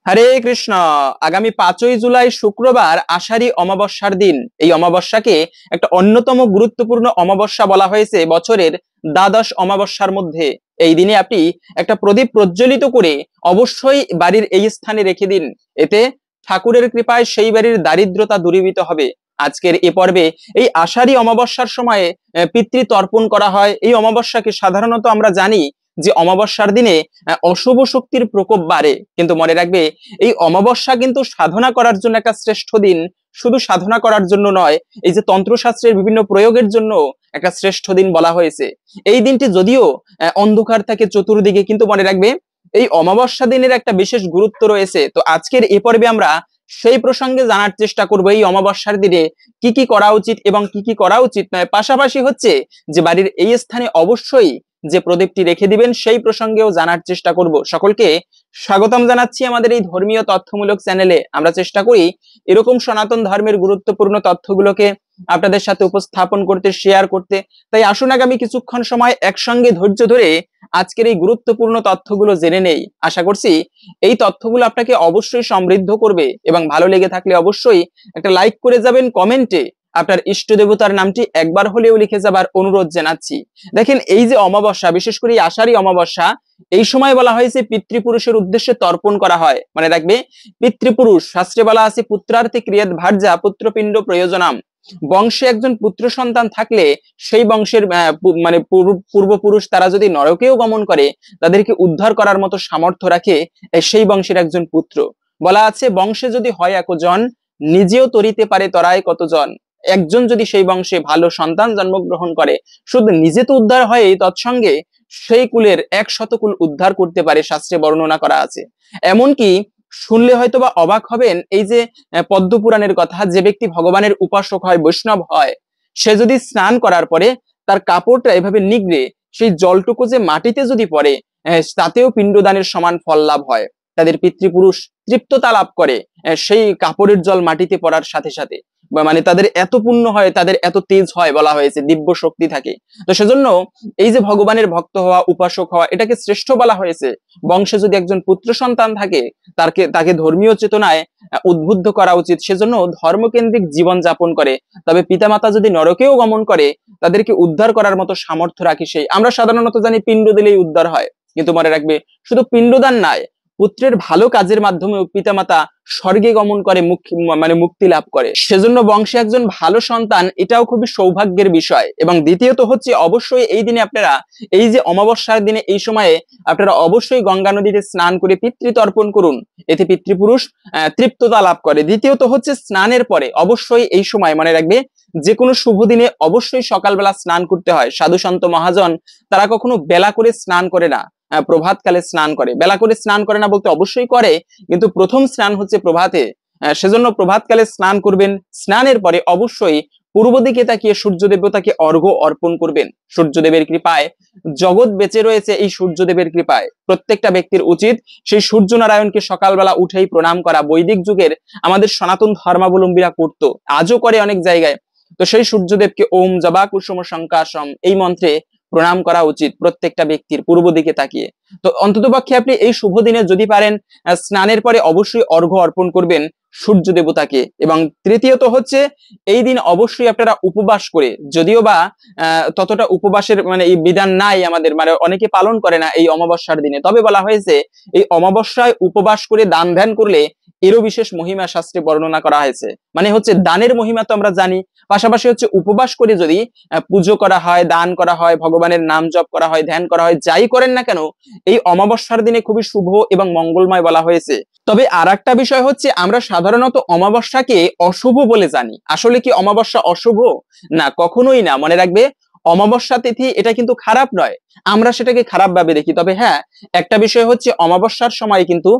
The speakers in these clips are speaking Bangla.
হরে কৃষ্ণ। আগামী 5ই জুলাই শুক্রবার আষাঢ়ী অমাবস্যার দিন। এই অমাবস্যাকে একটা অন্যতম গুরুত্বপূর্ণ অমাবস্যা বলা হয়েছে বছরের দ্বাদশ অমাবস্যার মধ্যে। এই দিনে আপনি একটা প্রদীপ প্রজ্বলিত করে অবশ্যই বাড়ির এই স্থানে রেখে দিন। এতে ঠাকুরের কৃপায় সেই বাড়ির দারিদ্রতা দূরীভূত হবে। আজকের এ পর্বে এই আষাঢ়ী অমাবস্যার সময়ে পিতৃ তর্পণ করা হয়। এই অমাবস্যাকে সাধারণত আমরা জানি যে অমাবস্যার দিনে অশুভ শক্তির প্রকোপ বাড়ে, কিন্তু মনে রাখবে এই অমাবস্যা কিন্তু সাধনা করার জন্য একটা শ্রেষ্ঠ দিন। শুধু সাধনা করার জন্য নয়, এই যে তন্ত্রশাস্ত্রের বিভিন্ন প্রয়োগের জন্য একটা শ্রেষ্ঠ দিন বলা হয়েছে। এই দিনটি যদিও অন্ধকার থাকে চতুর্দিকে, কিন্তু মনে রাখবে এই অমাবস্যা দিনের একটা বিশেষ গুরুত্ব রয়েছে। তো আজকের এ পর্বে আমরা সেই প্রসঙ্গে জানার চেষ্টা করব এই অমাবস্যার দিনে কি কি করা উচিত এবং কি কি করা উচিত নয়। পাশাপাশি হচ্ছে যে বাড়ির এই স্থানে অবশ্যই যে প্রদীপটি রেখে দিবেন সেই প্রসঙ্গেও জানার চেষ্টা করব। সকলকে স্বাগতম জানাচ্ছি আমাদের এই ধর্মীয় তথ্যমূলক চ্যানেলে। আমরা চেষ্টা করি এরকম সনাতন ধর্মের গুরুত্বপূর্ণ তথ্যগুলোকে আপনাদের সাথে উপস্থাপন করতে, শেয়ার করতে। তাই আসুন আগামী কিছুক্ষণ সময় একসঙ্গে ধৈর্য ধরে আজকের এই গুরুত্বপূর্ণ তথ্যগুলো জেনে নেই। আশা করছি এই তথ্যগুলো আপনাকে অবশ্যই সমৃদ্ধ করবে এবং ভালো লেগে থাকলে অবশ্যই একটা লাইক করে যাবেন। কমেন্টে আপনার ইষ্ট দেবতার নামটি একবার হলেও লিখে যাবার অনুরোধ জানাচ্ছি। দেখেন, এই যে অমাবস্যা, বিশেষ করে আষাঢ়ী অমাবস্যা, এই সময় বলা হয়েছে পিতৃপুরুষের উদ্দেশ্যে তর্পণ করা হয়। মনে রাখবে, পিতৃপুরুষ শাস্ত্রে বলা আছে পুত্রার্থে ক্রিয়াত ভার্যা পুত্রপিণ্ড প্রয়োজনাম। বংশে একজন পুত্র সন্তান থাকলে সেই বংশের মানে পূর্বপুরুষ তারা যদি নরকেও গমন করে, তাদেরকে উদ্ধার করার মতো সামর্থ্য রাখে সেই বংশের একজন পুত্র। বলা আছে বংশে যদি হয় একজন, নিজেও তরিতে পারে তরায় কতজন। একজন যদি সেই বংশে ভালো সন্তান জন্মগ্রহণ করে, শুধু নিজে তো উদ্ধার হয়, তৎসঙ্গে সেই কুলের 100 কুল উদ্ধার করতে পারে, শাস্ত্রে বর্ণনা করা আছে। এমনকি শুনলে হয়তো বা অবাক হবেন, এই যে পদ্মপুরাণের কথা, যে ব্যক্তি ভগবানের উপাসক হয়, বৈষ্ণব হয়, সে যদি স্নান করার পরে তার কাপড়টা এভাবে নিগড়ে সেই জলটুকু যে মাটিতে যদি পড়ে, তাতেও পিণ্ডদানের সমান ফল লাভ হয়। তাদের পিতৃপুরুষ তৃপ্ততা লাভ করে সেই কাপড়ের জল মাটিতে পড়ার সাথে সাথে। মানে তাদের এত পুণ্য হয়, তাদের এত তেজ হয়, বলা হয়েছে দিব্য শক্তি থাকে। তো সেজন্য এই যে ভগবানের ভক্ত হওয়া, উপাসক হওয়া, এটাকে শ্রেষ্ঠ বলা হয়েছে। বংশে যদি একজন পুত্র সন্তান থাকে, তাকে ধর্মীয় চেতনায় উদ্বুদ্ধ করা উচিত। সেজন্য ধর্মকেন্দ্রিক জীবন যাপন করে। তবে পিতামাতা যদি নরকেও গমন করে, তাদেরকে উদ্ধার করার মতো সামর্থ্য রাখি সেই। আমরা সাধারণত জানি পিণ্ড দিলেই উদ্ধার হয়, কিন্তু মনে রাখবে শুধু পিণ্ডদান নয়, পুত্রের ভালো কাজের মাধ্যমে পিতামাতা স্বর্গে গমন করে, মুক্তি লাভ করে। সেজন্য বংশে একজন ভালো সন্তান, এটাও খুবই সৌভাগ্যের বিষয়। এবং দ্বিতীয়ত হচ্ছে অবশ্যই এই দিনে আপনারা, এই যে অমাবস্যার দিনে এই সময়ে আপনারা অবশ্যই গঙ্গা নদীতে স্নান করে পিতৃতর্পণ করুন। এতে পিতৃপুরুষ তৃপ্ততা লাভ করে। দ্বিতীয়ত হচ্ছে স্নানের পরে অবশ্যই এই সময় মনে রাখবে, যে কোনো শুভ দিনে অবশ্যই সকালবেলা স্নান করতে হয়। সাধু সন্ত মহাজন তারা কখনো বেলা করে স্নান করে না, প্রভাতকালে স্নান করে। বেলা করে স্নান করে না বলতে অবশ্যই করে, কিন্তু প্রথম স্নান হচ্ছে প্রভাতে। সেজন্য প্রভাতকালে স্নান করবেন। স্নানের পরে অবশ্যই পূর্ব দিকে তাকিয়ে সূর্য দেবতাকে অর্ঘ্য অর্পণ করবেন। সূর্যদেবের কৃপায় জগৎ বেঁচে রয়েছে। এই সূর্যদেবের কৃপায় প্রত্যেকটা ব্যক্তির উচিত সেই সূর্য নারায়ণকে সকালবেলা উঠেই প্রণাম করা। বৈদিক যুগের আমাদের সনাতন ধর্মাবলম্বীরা করত, আজও করে অনেক জায়গায়। তো সেই সূর্যদেবকে ওম জবা কুসুম শঙ্কাশম এই মন্ত্রে প্রণাম করা উচিত প্রত্যেকটা ব্যক্তির, পূর্ব দিকে তাকিয়ে। তো অন্ততপক্ষে আপনি এই শুভ দিনে যদি পারেন স্নানের পরে অবশ্যই অর্ঘ্য অর্পণ করবেন সূর্য দেবতাকে। এবং তৃতীয়ত হচ্ছে এই দিন অবশ্যই আপনারা উপবাস করে, যদিও বা ততটা উপবাসের এই বিধান নাই আমাদের, অনেকে পালন করে না এই অমাবস্যার দিনে, তবে বলা হয়েছে এই অমাবস্যায় উপবাস করে দান ধ্যান করলে এরও বিশেষ মহিমা শাস্ত্রে বর্ণনা করা হয়েছে। হচ্ছে দানের মহিমা তো আমরা জানি, পাশাপাশি হচ্ছে উপবাস করে যদি পুজো করা হয়, দান করা হয়, ভগবানের নাম জপ করা হয়, ধ্যান করা হয়, যাই করেন না কেন, এই অমাবস্যার দিনে খুবই শুভ এবং মঙ্গলময় বলা হয়েছে। তবে আর একটা বিষয় হচ্ছে, আমরা সাধারণত অমাবস্যাকে অশুভ বলে জানি। আসলে কি অমাবস্যা অশুভ? না, কখনোই না। মনে রাখবে, অমাবস্যা তিথি এটা কিন্তু খারাপ নয়, আমরা সেটাকে খারাপ ভাবে দেখি। তবে হ্যাঁ, একটা বিষয় হচ্ছে অমাবস্যার সময় কিন্তু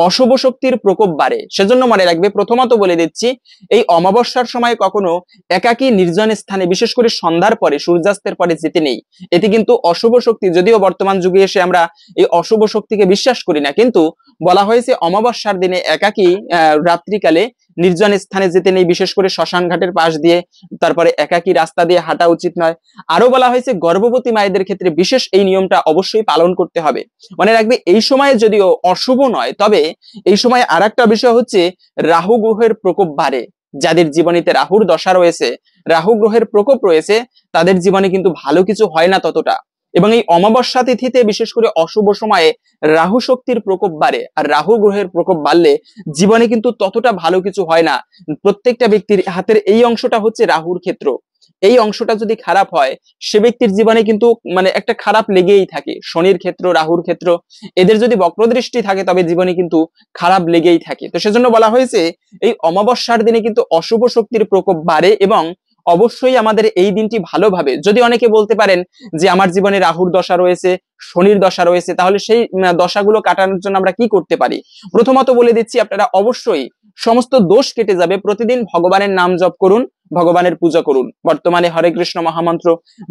অশুভ শক্তির প্রকোপ বাড়ে। সেজন্য মনে রাখবে, প্রথমত বলে দিচ্ছি, এই অমাবস্যার সময় কখনো একাকী নির্জন স্থানে, বিশেষ করে সন্ধ্যার পরে, সূর্যাস্তের পরে যেতে নেই। এতে কিন্তু অশুভ শক্তি, যদিও বর্তমান যুগে এসে আমরা এই অশুভ শক্তিকে বিশ্বাস করি না, কিন্তু বলা হয়েছে অমাবস্যার দিনে একাকী রাত্রিকালে নির্জন স্থানে যেতে নেই, বিশেষ করে শ্মশান ঘাটের পাশ দিয়ে, তারপরে একাকী রাস্তা দিয়ে হাঁটা উচিত নয়। আরো বলা হয়েছে গর্ভবতী মায়েদের ক্ষেত্রে বিশেষ এই নিয়মটা অবশ্যই পালন করতে হবে। মনে রাখবে এই সময়ে যদিও অশুভ নয়, তবে এই সময় আর একটা বিষয় হচ্ছে রাহু গ্রহের প্রকোপ বাড়ে। যাদের জীবনীতে রাহুর দশা রয়েছে, রাহু গ্রহের প্রকোপ রয়েছে, তাদের জীবনে কিন্তু ভালো কিছু হয় না ততটা। এবং এই অমাবস্যা তিথিতে বিশেষ করে অশুভ সময়ে রাহু শক্তির প্রকোপ বাড়ে, আর রাহু গ্রহের প্রকোপ বাড়লে জীবনে কিন্তু ততটা ভালো কিছু হয় না। প্রত্যেকটা ব্যক্তির হাতের এই অংশটা হচ্ছে রাহুর ক্ষেত্র, এই অংশটা যদি খারাপ হয় সে ব্যক্তির জীবনে কিন্তু মানে একটা খারাপ লেগেই থাকে। শনির ক্ষেত্র, রাহুর ক্ষেত্র, এদের যদি বক্রদৃষ্টি থাকে তবে জীবনে কিন্তু খারাপ লেগেই থাকে। তো সেজন্য বলা হয়েছে এই অমাবস্যার দিনে কিন্তু অশুভ শক্তির প্রকোপ বাড়ে, এবং অবশ্যই আমাদের এই দিনটি ভালোভাবে, যদি অনেকে বলতে পারেন যে আমার জীবনে রাহুর দশা রয়েছে, শনির দশা রয়েছে, তাহলে সেই দশাগুলো কাটানোর জন্য আমরা কি করতে পারি। প্রথমত বলে দিচ্ছি, আপনারা অবশ্যই সমস্ত দোষ কেটে যাবে, প্রতিদিন ভগবানের নাম জপ করুন, ভগবানের পূজা করুন। বর্তমানে হরে কৃষ্ণ মহামন্ত্র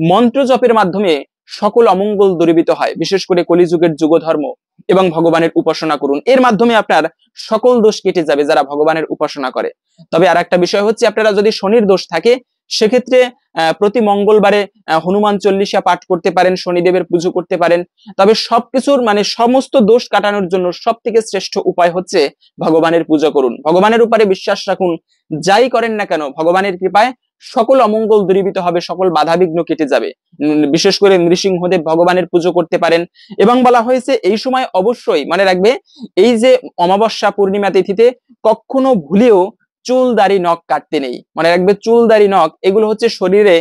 মন্ত্র জপের মাধ্যমে সকল অমঙ্গল দূরীভূত হয়, বিশেষ করে কলিযুগের যুগ ধর্ম, এবং ভগবানের উপাসনা করুন, এর মাধ্যমে আপনার সকল দোষ কেটে যাবে যারা ভগবানের উপাসনা করে। তবে আর একটা বিষয় হচ্ছে, আপনারা যদি শনির দোষ থাকে সেক্ষেত্রে প্রতি মঙ্গলবারে হনুমান চল্লিশা পাঠ করতে পারেন, শনিদেবের পুজো করতে পারেন। তবে সবকিছুর মানে সমস্ত দোষ কাটানোর জন্য সব থেকে শ্রেষ্ঠ উপায় হচ্ছে ভগবানের পূজা করুন, ভগবানের উপরে বিশ্বাস রাখুন। যাই করেন না কেন ভগবানের কৃপায় সকল অমঙ্গল দূরীভূত হবে, সকল বাধাবিঘ্ন কেটে যাবে। বিশেষ করে নৃসিংহদেব ভগবানের পুজো করতে পারেন। এবং বলা হয়েছে এই সময় অবশ্যই মনে রাখবে, এই যে অমাবস্যা পূর্ণিমা তিথিতে কখনো ভুলেও চুল দাড়ি নখ কাটতে নেই। মনে রাখবে চুল দাড়ি নখ এগুলো হচ্ছে শরীরে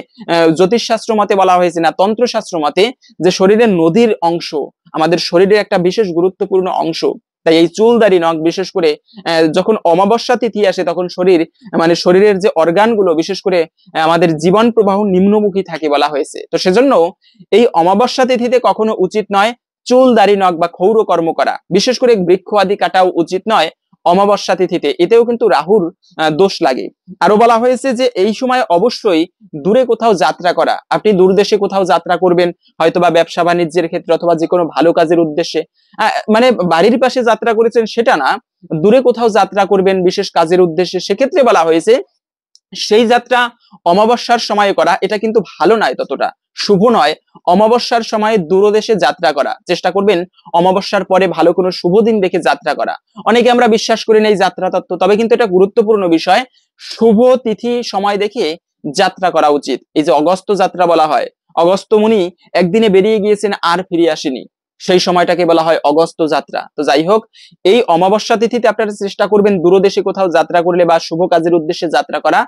জ্যোতিষশাস্ত্র মতে বলা হয়েছে না, তন্ত্রশাস্ত্র মতে, যে শরীরের নদীর অংশ, আমাদের শরীরের একটা বিশেষ গুরুত্বপূর্ণ অংশ। তাই এই চুল দাড়ি নখ বিশেষ করে যখন অমাবস্যা তিথি আসে তখন শরীর মানে শরীরের যে অর্গান গুলো বিশেষ করে আমাদের জীবন প্রবাহ নিম্নমুখী থাকে বলা হয়েছে। তো সেজন্য এই অমাবস্যা তিথিতে কখনো উচিত নয় চুল দাড়ি নখ বা ক্ষৌর কর্ম করা, বিশেষ করে বৃক্ষ আদি কাটাও উচিত নয় অমাবস্যা তিথিতে, এতেও কিন্তু রাহুর দোষ লাগে। আরো বলা হয়েছে যে এই সময় অবশ্যই দূরে কোথাও যাত্রা করা, আপনি দূরদেশে কোথাও যাত্রা করবেন, হয়তো বা ব্যবসা বাণিজ্যের ক্ষেত্রে অথবা যে কোনো ভালো কাজের উদ্দেশ্যে, মানে বাড়ির পাশে যাত্রা করেছেন সেটা না, দূরে কোথাও যাত্রা করবেন বিশেষ কাজের উদ্দেশ্যে, সেক্ষেত্রে বলা হয়েছে সেই যাত্রা অমাবস্যার সময়ে করা এটা কিন্তু ভালো নয়, ততটা শুভ নয়। অমাবস্যার সময়ে দূরদেশে যাত্রা করা চেষ্টা করবেন, অমাবস্যার পরে ভালো কোনো শুভ দিন দেখে যাত্রা করা। অনেকে আমরা বিশ্বাস করি না এই যাত্রা তত্ত্ব, তবে কিন্তু এটা গুরুত্বপূর্ণ বিষয়। শুভ তিথি সময় দেখে যাত্রা করা উচিত। এই যে অগস্ত্য যাত্রা বলা হয়, অগস্ত্য মুনি একদিনে বেরিয়ে গিয়েছেন আর ফিরে আসেনি, সেই সময়টাকে বলা হয় অগস্ত্য যাত্রা। তো যাই হোক, এই অমাবস্যা তিথিতে আপনারা চেষ্টা করবেন দূরদেশে কোথাও যাত্রা করলে বা শুভ কাজের উদ্দেশ্যে যাত্রা করা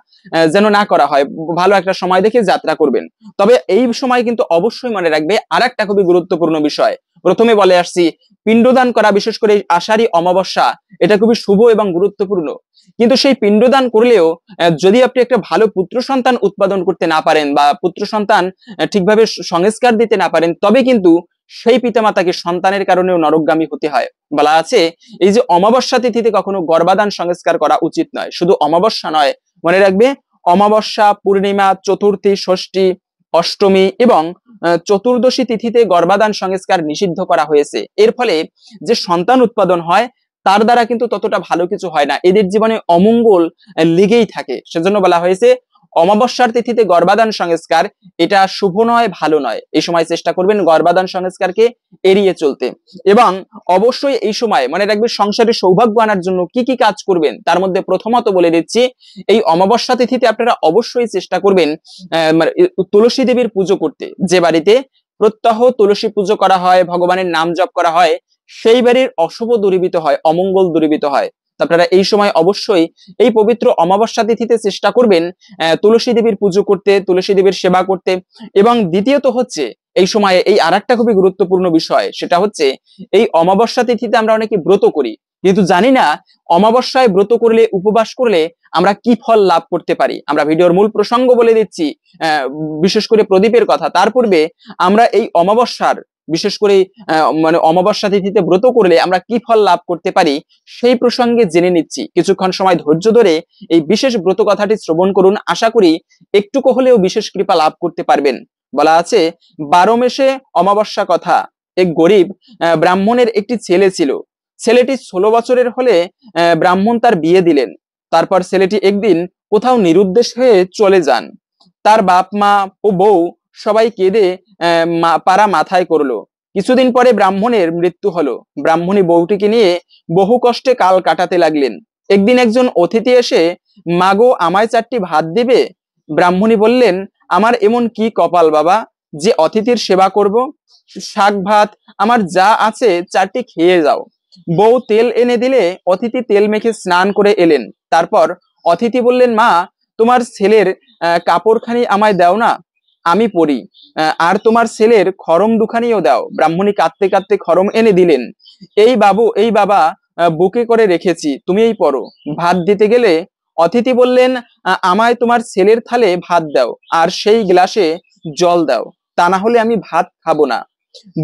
যেন না করা হয়, ভালো একটা সময় দেখে যাত্রা করবেন। তবে এই সময় কিন্তু অবশ্যই মনে রাখবে আর একটা খুবই গুরুত্বপূর্ণ বিষয়, প্রথমে বলে আসছি পিণ্ডদান করা, বিশেষ করে আষাঢ়ী অমাবস্যা এটা খুবই শুভ এবং গুরুত্বপূর্ণ। কিন্তু সেই পিণ্ডদান করলেও যদি আপনি একটা ভালো পুত্র সন্তান উৎপাদন করতে না পারেন বা পুত্র সন্তান ঠিকভাবে সংস্কার দিতে না পারেন, তবে কিন্তু সেই পিতামাতাকে সন্তানের কারণেও নরকগামী হতে হয়। বলা আছে এই যে অমাবস্যা তিথিতে কখনো গর্ভাধান সংস্কার করা উচিত নয়। শুধু অমাবস্যা নয়, মনে রাখবে অমাবস্যা, পূর্ণিমা, চতুর্থী, ষষ্ঠী, অষ্টমী এবং চতুর্দশী তিথিতে গর্ভাধান সংস্কার নিষিদ্ধ করা হয়েছে। এর ফলে যে সন্তান উৎপাদন হয় তার দ্বারা কিন্তু ততটা ভালো কিছু হয় না, এদের জীবনে অমঙ্গল লেগেই থাকে। সেজন্য বলা হয়েছে অমাবস্যার তিথিতে গর্ভাধান সংস্কার এটা শুভ নয়, ভালো নয়। এই সময় চেষ্টা করবেন গর্ভাধান সংস্কারকে এড়িয়ে চলতে। এবং অবশ্যই এই সময় মনে রাখবে সংসারে সৌভাগ্য আনার জন্য কি কি কাজ করবেন, তার মধ্যে প্রথমত বলে দিচ্ছি, এই অমাবস্যা তিথিতে আপনারা অবশ্যই চেষ্টা করবেন তুলসী দেবীর পুজো করতে। যে বাড়িতে প্রত্যহ তুলসী পুজো করা হয়, ভগবানের নাম জপ করা হয়, সেই বাড়ির অশুভ দূরীভূত হয়, অমঙ্গল দূরীভূত হয়। আপনারা এই সময় অবশ্যই এই পবিত্র অমাবস্যা তিথিতে চেষ্টা করবেন তুলসী দেবীর পুজো করতে, তুলসী দেবীর সেবা করতে। এবং দ্বিতীয়ত হচ্ছে এই সময়ে এই আরেকটা খুবই গুরুত্বপূর্ণ বিষয়, সেটা হচ্ছে এই অমাবস্যা তিথিতে আমরা অনেকে ব্রত করি, কিন্তু জানি না অমাবস্যায় ব্রত করলে, উপবাস করলে আমরা কি ফল লাভ করতে পারি। আমরা ভিডিওর মূল প্রসঙ্গ বলে দিচ্ছি, বিশেষ করে প্রদীপের কথা। তার পূর্বে আমরা এই অমাবস্যার বিশেষ করে মানে অমাবস্যা তিথিতে ব্রত করলে আমরা কি ফল লাভ করতে পারি সেই প্রসঙ্গে জেনে নিচ্ছি। কিছুক্ষণ সময় ধৈর্য ধরে এই বিশেষ ব্রত কথাটি শ্রবণ করুন, আশা করি একটুকু হলেও বিশেষ কৃপা লাভ করতে পারবেন। বলা আছে 12 মেশে অমাবস্যা কথা, এক গরিব ব্রাহ্মণের একটি ছেলে ছিল। ছেলেটি 16 বছরের হলে ব্রাহ্মণ তার বিয়ে দিলেন। তারপর ছেলেটি একদিন কোথাও নিরুদ্দেশ হয়ে চলে যান। তার বাপ মা ও বউ সবাই কেঁদে পাড়া মাথায় করলো, কিছুদিন পরে ব্রাহ্মণের মৃত্যু হলো। ব্রাহ্মণী বউটিকে নিয়ে বহু কষ্টে কাল কাটাতে লাগলেন। একদিন একজন অতিথি এসে, মাগো আমায় 4টি ভাত দিবে? ব্রাহ্মণী বললেন, আমার এমন কি কপাল বাবা যে অতিথির সেবা করব? শাক ভাত আমার যা আছে 4টি খেয়ে যাও। বউ তেল এনে দিলে অতিথি তেল মেখে স্নান করে এলেন। তারপর অতিথি বললেন, মা তোমার ছেলের কাপড়খানি আমায় দাও না, আমি পরি। আর তোমার ছেলের খড়ম দুখানিও দাও। ব্রাহ্মণী কাঁদতে কাঁদতে খড়ম এনে দিলেন। এই বাবু, এই বাবা, বুকে করে রেখেছি, তুমি এই পরো। ভাত দিতে গেলে অতিথি বললেন, আমায় তোমার ছেলের থালে ভাত দাও আর সেই গ্লাসে জল দাও, তা না হলে আমি ভাত খাবো না।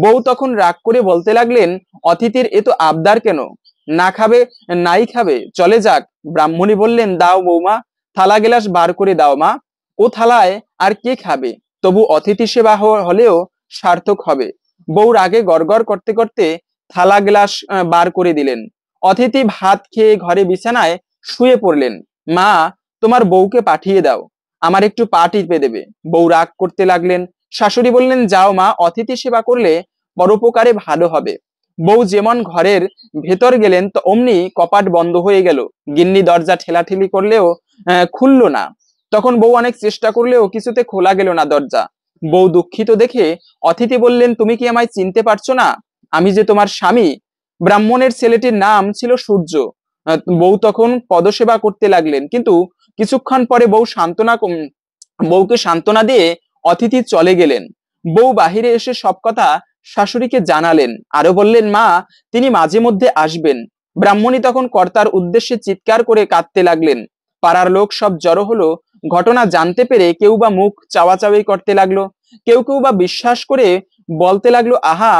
বউ তখন রাগ করে বলতে লাগলেন, অতিথির এ তো আবদার কেন, না খাবে নাই খাবে, চলে যাক। ব্রাহ্মণী বললেন, দাও বৌমা, থালা গ্লাস বার করে দাও মা, ও থালায় আর কে খাবে, তবু অতিথি সেবা হলেও সার্থক হবে। বউ রাগে গড়গড় করতে করতে থালা গ্লাস বার করে দিলেন। অতিথি ভাত খেয়ে ঘরে বিছানায় শুয়ে পড়লেন। মা তোমার বউকে পাঠিয়ে দাও, আমার একটু পা টিপে দেবে। বউ রাগ করতে লাগলেন। শাশুড়ি বললেন, যাও মা, অতিথি সেবা করলে পরোপকারে ভালো হবে। বউ যেমন ঘরের ভেতর গেলেন তো অমনি কপাট বন্ধ হয়ে গেল। গিন্নি দরজা ঠেলাঠেলি করলেও খুললো না। তখন বউ অনেক চেষ্টা করলেও কিছুতে খোলা গেল না দরজা। বউ দুঃখিত দেখে অতিথি বললেন, তুমি কি আমায় চিনতে পারছো না? আমি যে তোমার স্বামী। ব্রাহ্মণের ছেলেটির নাম ছিল সূর্য। বউ তখন পদসেবা করতে লাগলেন, কিন্তু কিছুক্ষণ পরে বউকে সান্ত্বনা দিয়ে অতিথি চলে গেলেন। বউ বাহিরে এসে সব কথা শাশুড়িকে জানালেন, আরো বললেন, মা তিনি মাঝে মধ্যে আসবেন। ব্রাহ্মণী তখন কর্তার উদ্দেশ্যে চিৎকার করে কাঁদতে লাগলেন। পাড়ার লোক সব জড়ো হলো। ঘটনা জানতে পেরে কেউ বা মুখ চাওয়াচাওয়ি করতে লাগলো, কেউ কেউ বা বিশ্বাস করে বলতে লাগলো, আহা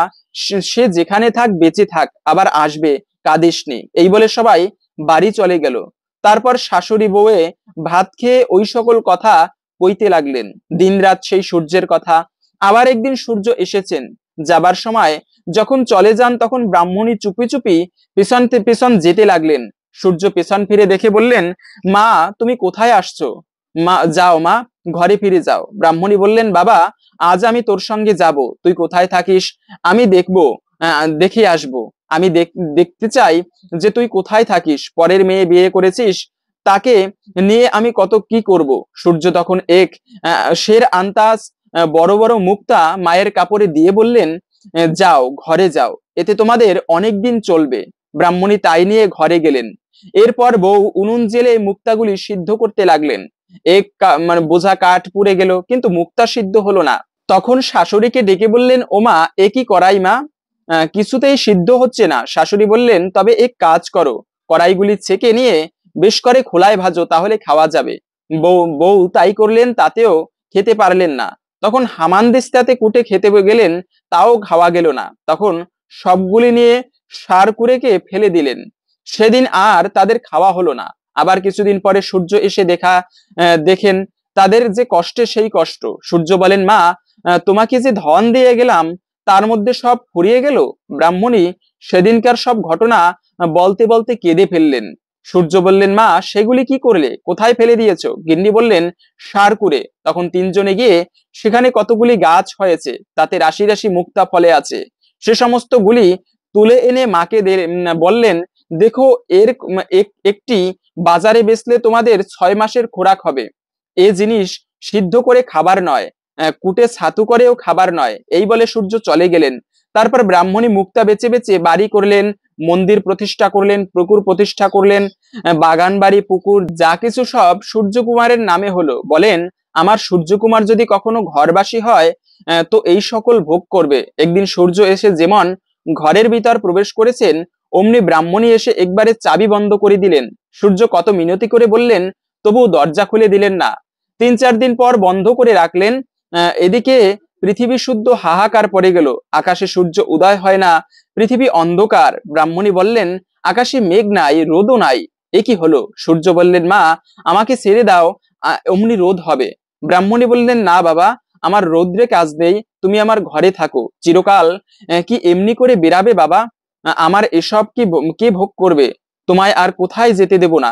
সে যেখানে থাক বেঁচে থাক, আবার আসবে, কাঁদিসনি, এই বলে সবাই বাড়ি চলে গেল। তারপর শাশুড়ি বউয়ে ভাত খেয়ে ওই সকল কথা কইতে লাগলেন, দিনরাত সেই সূর্যের কথা। আবার একদিন সূর্য এসেছেন। যাবার সময় যখন চলে যান তখন ব্রাহ্মণী চুপি চুপি পেছন পেছন যেতে লাগলেন। সূর্য পেছন ফিরে দেখে বললেন, মা তুমি কোথায় আসছো? মা যাও মা, ঘরে ফিরে যাও। ব্রাহ্মণী বললেন, বাবা আজ আমি তোর সঙ্গে যাব, তুই কোথায় থাকিস আমি দেখবো, দেখে আসবো। আমি দেখতে চাই যে তুই কোথায় থাকিস, পরের মেয়ে বিয়ে করেছিস, তাকে নিয়ে আমি কত কি করব। সূর্য তখন এক শের আন্তাজ বড় বড় মুক্তা মায়ের কাপড়ে দিয়ে বললেন, যাও ঘরে যাও, এতে তোমাদের অনেক দিন চলবে। ব্রাহ্মণী তাই নিয়ে ঘরে গেলেন। এরপর বউ উনুন জেলে মুক্তাগুলি সিদ্ধ করতে লাগলেন। মানে বোঝা কাঠ পুড়ে গেল, কিন্তু মুক্তা সিদ্ধ হলো না। তখন শাশুড়িকে ডেকে বললেন, ওমা এ কি করাই মা, কিছুতেই সিদ্ধ হচ্ছে না। শাশুড়ি বললেন, তবে এক কাজ করো, কড়াইগুলি ছেঁকে নিয়ে বেশ করে খোলায় ভাজো, তাহলে খাওয়া যাবে। বউ তাই করলেন, তাতেও খেতে পারলেন না। তখন হামানদিস্তাতে কুটে খেতে গেলেন, তাও খাওয়া গেল না। তখন সবগুলি নিয়ে সার কুড়েকে ফেলে দিলেন। সেদিন আর তাদের খাওয়া হলো না। আবার কিছুদিন পরে সূর্য এসে দেখেন তাদের যে কষ্টে সেই কষ্ট। সূর্য বলেন, মা তোমাকে যে ধন দিয়ে গেলাম তার মধ্যে সব ফুরিয়ে গেল। ব্রাহ্মণী সেদিনকার সব ঘটনা বলতে বলতে কেঁদে ফেললেন। সূর্য বললেন, মা সেগুলি কি করলে, কোথায় ফেলে দিয়েছো? গিন্নি বললেন, সার কুড়ে। তখন তিনজনে গিয়ে সেখানে কতগুলি গাছ হয়েছে, তাতে রাশি রাশি মুক্তা ফলে আছে, সে সমস্ত গুলি তুলে এনে মাকে বললেন, দেখো এর একটি বাজারে বেচলে তোমাদের 6 মাসের খোরাক হবে। এ জিনিস সিদ্ধ করে খাবার নয়, কুটে ছাতু করেও খাবার নয়। এই বলে সূর্য চলে গেলেন। তারপর ব্রাহ্মণী মুক্তা বেচে বেচে বাড়ি করলেন, মন্দির প্রতিষ্ঠা করলেন, পুকুর প্রতিষ্ঠা করলেন, বাগান বাড়ি পুকুর যা কিছু সব সূর্যকুমারের নামে হলো। বলেন, আমার সূর্যকুমার যদি কখনো ঘরবাসী হয় তো এই সকল ভোগ করবে। একদিন সূর্য এসে যেমন ঘরের ভিতর প্রবেশ করেছেন, অমনি ব্রাহ্মণী এসে একবারে চাবি বন্ধ করে দিলেন। সূর্য কত মিনতি করে বললেন, তবু দরজা খুলে দিলেন না। 3-4 দিন পর বন্ধ করে রাখলেন। এদিকে পৃথিবী শুদ্ধ হাহাকার পড়ে গেল। আকাশে সূর্য উদয় হয় না, পৃথিবী অন্ধকার। ব্রাহ্মণী বললেন, আকাশে মেঘ নাই, রোদও নাই, এ কি হলো? সূর্য বললেন, মা আমাকে ছেড়ে দাও, অমনি রোদ হবে। ব্রাহ্মণী বললেন, না বাবা, আমার রৌদ্রে কাজ নেই, তুমি আমার ঘরে থাকো চিরকাল। কি এমনি করে বেরাবে বাবা? আমার এসব কে ভোগ করবে? তোমায় আর কোথায় যেতে দেব না।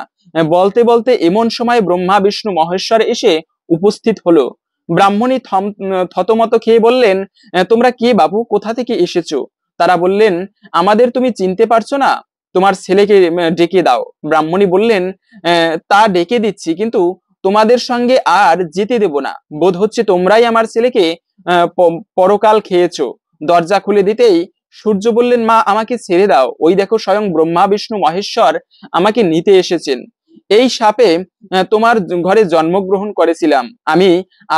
বলতে বলতে এমন সময় ব্রহ্মা বিষ্ণু মহেশ্বর এসে উপস্থিত হলো। ব্রাহ্মণী থতমত খেয়ে বললেন, তোমরা কে বাবু, কোথা থেকে এসেছো? তারা বললেন, আমাদের তুমি চিনতে পারছো না? তোমার ছেলেকে ডেকে দাও। ব্রাহ্মণী বললেন, তা ডেকে দিচ্ছি, কিন্তু তোমাদের সঙ্গে আর যেতে দেব না। বোধ হচ্ছে তোমরাই আমার ছেলেকে পরকাল খেয়েছো। দরজা খুলে দিতেই সূর্য বললেন, মা আমাকে ছেড়ে দাও, ওই দেখো স্বয়ং ব্রহ্মা বিষ্ণু মহেশ্বর আমাকে নিতে এসেছেন। এই সাপে তোমার ঘরে জন্মগ্রহণ করেছিলাম, আমি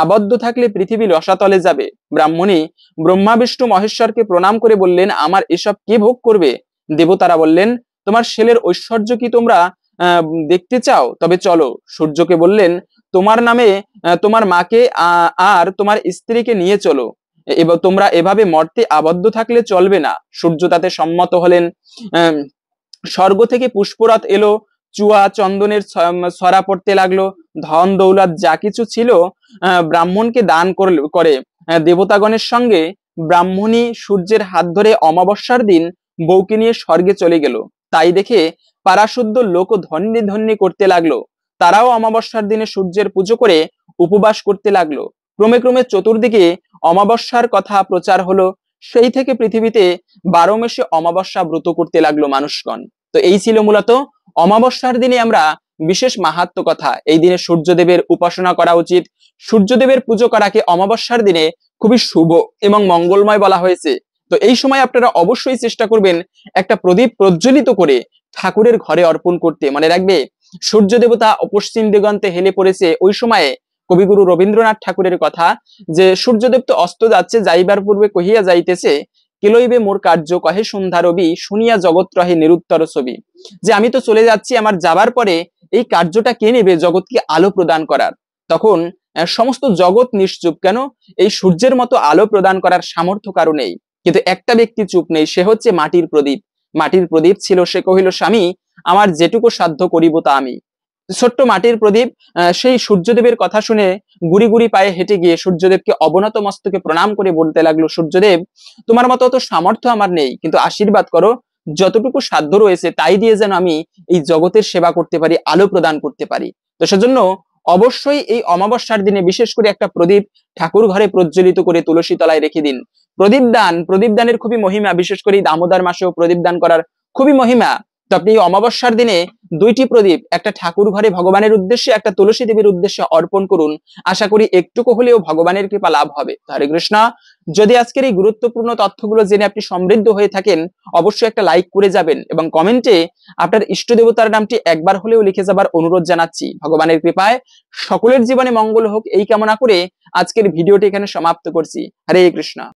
আবদ্ধ থাকলে পৃথিবী রসাতলে যাবে। ব্রাহ্মণী ব্রহ্মা বিষ্ণু মহেশ্বরকে প্রণাম করে বললেন, আমার এসব কে ভোগ করবে? দেবতারা বললেন, তোমার ছেলের ঐশ্বর্য কি তোমরা দেখতে চাও? তবে চলো। সূর্যকে বললেন, তোমার নামে তোমার মাকে আর তোমার স্ত্রীকে নিয়ে চলো, এবার তোমরা এভাবে মর্তে আবদ্ধ থাকলে চলবে না। সূর্য তাতে সম্মত হলেন। স্বর্গ থেকে পুষ্পরথ এলো, চুয়া চন্দনের ছড়া পড়তে লাগলো, ধন দৌলত যা কিছু ছিল ব্রাহ্মণকে দান করে দেবতাগণের সঙ্গে ব্রাহ্মণী সূর্যের হাত ধরে অমাবস্যার দিন বউকে নিয়ে স্বর্গে চলে গেল। তাই দেখে পারাশুদ্ধ লোক ধন্যে ধন্যে করতে লাগলো। তারাও অমাবস্যার দিনে সূর্যের পুজো করে উপবাস করতে লাগলো। ক্রমে ক্রমে চতুর্দিকে অমাবস্যার কথা প্রচার হলো। সেই থেকে পৃথিবীতে 12 মাসে অমাবস্যা ব্রত করতে লাগলো মানুষগণ। তো এই ছিল মূলত অমাবস্যার দিনে আমরা বিশেষ মাহাত্ম্য কথা। এই দিনে সূর্যদেবের উপাসনা করা উচিত। সূর্যদেবের পুজো করাকে অমাবস্যার দিনে খুবই শুভ এবং মঙ্গলময় বলা হয়েছে। তো এই সময় আপনারা অবশ্যই চেষ্টা করবেন একটা প্রদীপ প্রজ্বলিত করে ঠাকুরের ঘরে অর্পণ করতে। মনে রাখবে, সূর্য দেবতা পশ্চিম দিগন্তে হেলে পড়েছে। ওই সময়ে কবিগুরু রবীন্দ্রনাথ ঠাকুরের কথা, যে সূর্যদেব তো অস্ত যাচ্ছে, যাইবার পূর্বে কহিয়া যাইতেছে, কেলইবে মোর কার্য কহে সন্ধ্যা রবি, শুনিয়া জগৎ রহে নিরুত্তর ছবি। যে আমি তো চলে যাচ্ছি, আমার যাবার পরে এই কার্যটা কে নেবে জগৎকে আলো প্রদান করার? তখন সমস্ত জগৎ নিশ্চুপ। কেন? এই সূর্যের মতো আলো প্রদান করার সামর্থ্য কারো নেই। কিন্তু একটা ব্যক্তি চুপ নেই, সে হচ্ছে মাটির প্রদীপ। মাটির প্রদীপ ছিল, সে কহিল, স্বামী আমার যেটুকু সাধ্য করিব তা আমি। ছোট্ট মাটির প্রদীপ সেই সূর্যদেবের কথা শুনে গুড়ি গুড়ি পায়ে হেঁটে গিয়ে সূর্যদেবকে অবনত মস্তকে প্রণাম করে বলতে লাগলো, সূর্যদেব তোমার মতো অত সামর্থ্য আমার নেই, কিন্তু আশীর্বাদ করো, যতটুকু সাধ্য রয়েছে তাই দিয়ে যেন আমি এই জগতের সেবা করতে পারি, আলো প্রদান করতে পারি। তো সেজন্য অবশ্যই এই অমাবস্যার দিনে বিশেষ করে একটা প্রদীপ ঠাকুর ঘরে প্রজ্বলিত করে তুলসী তলায় রেখে দিন। প্রদীপ দানের খুবই মহিমা, বিশেষ করে দামোদর মাসেও প্রদীপ দান করার খুবই মহিমা। তো আপনি অমাবস্যার দিনে 2টি প্রদীপ, একটা ঠাকুর ঘরে ভগবানের উদ্দেশ্যে, একটা তুলসী দেবীর উদ্দেশ্যে অর্পণ করুন। আশা করি একটুকু হলেও ভগবানের কৃপা লাভ হবে। হরে কৃষ্ণ। যদি আজকের এই গুরুত্বপূর্ণ তথ্যগুলো জেনে আপনি সমৃদ্ধ হয়ে থাকেন, অবশ্যই একটা লাইক করে যাবেন এবং কমেন্টে আপনার ইষ্ট দেবতার নামটি একবার হলেও লিখে যাবার অনুরোধ জানাচ্ছি। ভগবানের কৃপায় সকলের জীবনে মঙ্গল হোক এই কামনা করে আজকের ভিডিওটি এখানে সমাপ্ত করছি। হরে কৃষ্ণ।